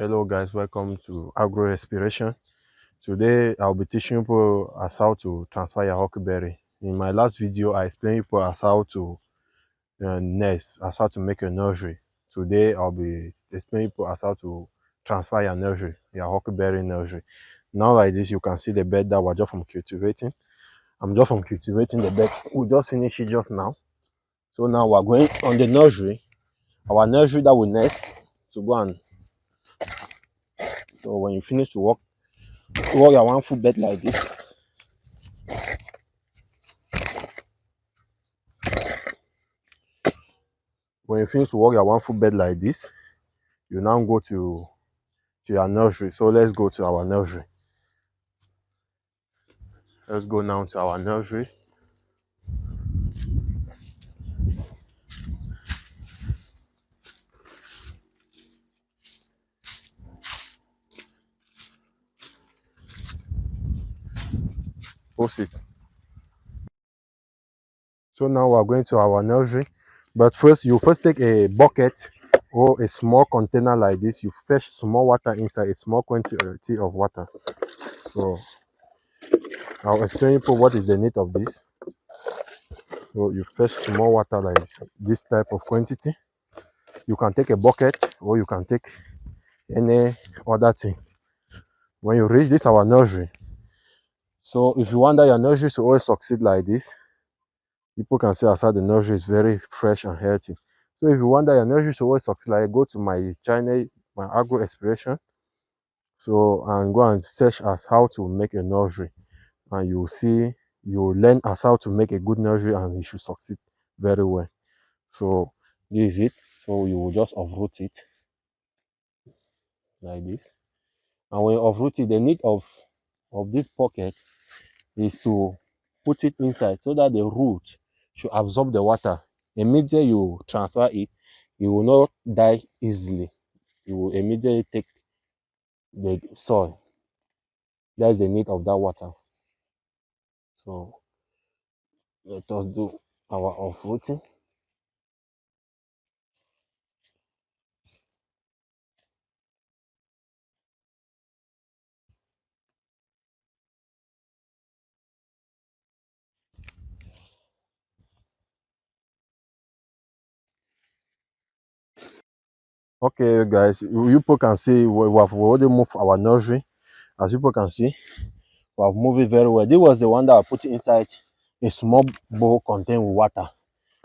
Hello guys, welcome to Agro Respiration. Today I'll be teaching people as how to transfer your Huckleberry. In my last video, I explained people as how to nest, as how to make a nursery. Today I'll be explaining people as how to transfer your nursery, your Huckleberry nursery. Now like this, you can see the bed that we're just from cultivating. I'm just from cultivating the bed. We just finished it just now. So now we're going on the nursery, our nursery that will nest to go and. So when you finish to work your 1 foot bed like this. When you finish to work your 1 foot bed like this, you now go to your nursery. So let's go to our nursery. Let's go now to our nursery. Post it. So now we're going to our nursery. But first, you first take a bucket or a small container like this. You fetch small water inside, a small quantity of water. So I'll explain to you what is the need of this. So you fetch small water like this type of quantity. You can take a bucket or you can take any other thing. When you reach this our nursery, so if you want that your nursery to always succeed like this, people can say outside the nursery is very fresh and healthy. So if you want that your nursery to always succeed, like go to my channel, my Agro Inspiration, so and go and search as how to make a nursery, and you will see, you will learn as how to make a good nursery, and you should succeed very well. So this is it. So you will just uproot it like this, and when you uproot it, the need of this pocket is to put it inside so that the root should absorb the water. Immediately you transfer it, it will not die easily. It will immediately take the soil. That is the need of that water. So let us do our uprooting. Okay guys, you people can see we have already moved our nursery. As people can see, we have moved it very well. This was the one that I put inside a small bowl contained with water.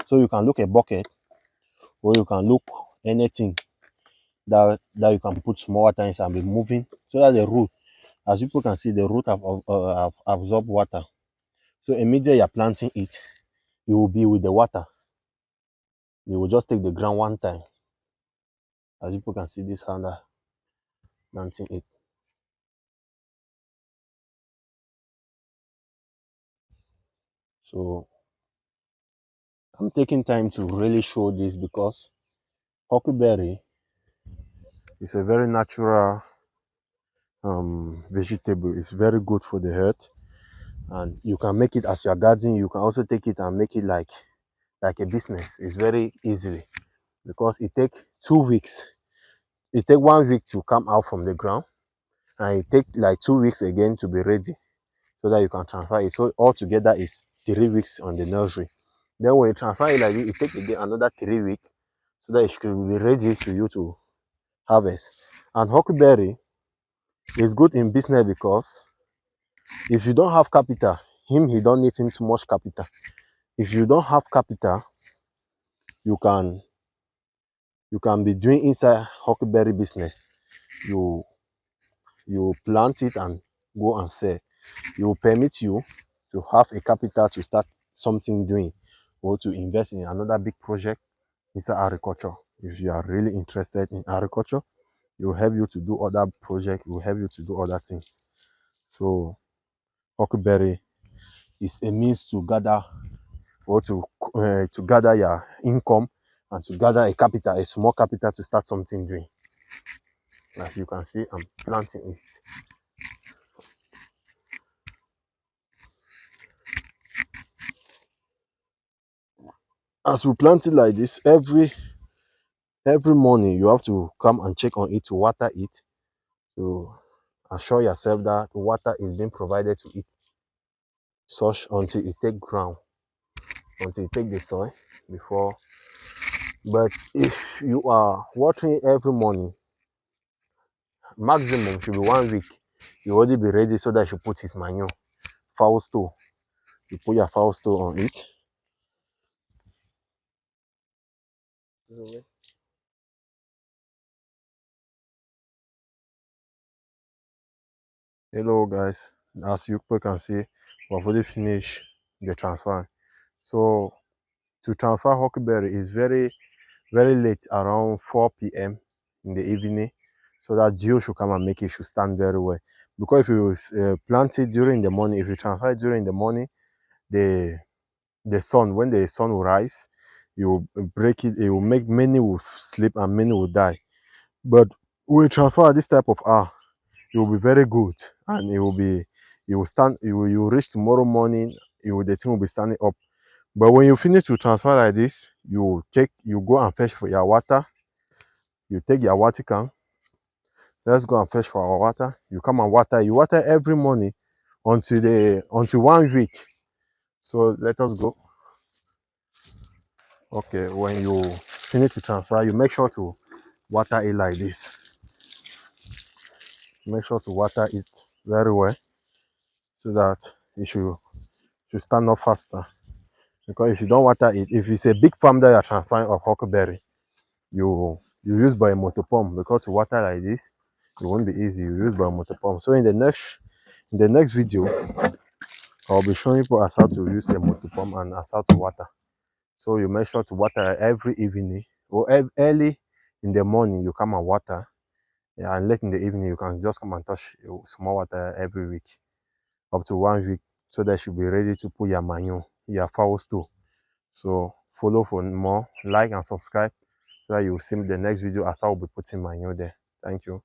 So you can look a bucket, or you can look anything that you can put small water inside and be moving, so that the root, as people can see, the root have absorbed water. So immediately you're planting it, you will be with the water. You will just take the ground one time. As people can see, this hand planting it. So I'm taking time to really show this because huckleberry is a very natural vegetable. It's very good for the health, and you can make it as your garden. You can also take it and make it like a business. It's very easily, because it take 2 weeks. It take 1 week to come out from the ground, and it take like 2 weeks again to be ready, so that you can transfer it. So altogether is 3 weeks on the nursery. Then when you transfer it like this, it takes again another 3 weeks, so that it should be ready to you to harvest. And huckleberry is good in business because if you don't have capital, he don't need him too much capital. If you don't have capital, you can be doing inside huckleberry business. You plant it and go and sell. It will permit you to have a capital to start something doing, or to invest in another big project inside agriculture. If you are really interested in agriculture, it will help you to do other projects, it will help you to do other things. So huckleberry is a means to gather, or to gather your income, and to gather a capital, a small capital, to start something doing. As you can see, I'm planting it. As we plant it like this, every morning you have to come and check on it, to water it, to assure yourself that water is being provided to it such until it take ground, until it take the soil before. But if you are watering every morning, maximum should be 1 week. You already be ready so that you put his manure, foul stool. You put your foul stool on it. Hello guys, as you can see, we've already finished the transfer. So to transfer Huckleberry is very late, around 4 p.m. in the evening, so that dew should come and make it should stand very well. Because if you plant it during the morning, if you transfer it during the morning, the sun, when the sun will rise, you will break it, it will make many will sleep and many will die. But when you transfer this type of hour, it will be very good, and it will be, you will stand, you will reach tomorrow morning, the thing will be standing up. But when you finish to transfer like this, you go and fetch for your water. You take your water can. Let's go and fetch for our water. You come and water. You water every morning until 1 week. So let us go. Okay, when you finish to transfer, you make sure to water it like this. Make sure to water it very well so that it should stand up faster. Because if you don't water it, if it's a big farm that you're transferring of Huckleberry, you use by a motor pump, because to water like this, it won't be easy. You use by a motor pump. So in the next video, I'll be showing you as how to use a motor pump and as how to water. So you make sure to water every evening or early in the morning. You come and water, yeah, and late in the evening you can just come and touch small water every week, up to 1 week, so that you'll be ready to put your manure, your fowls too. So follow for more, like and subscribe, so that you will see the next video as I will be putting manure there. Thank you.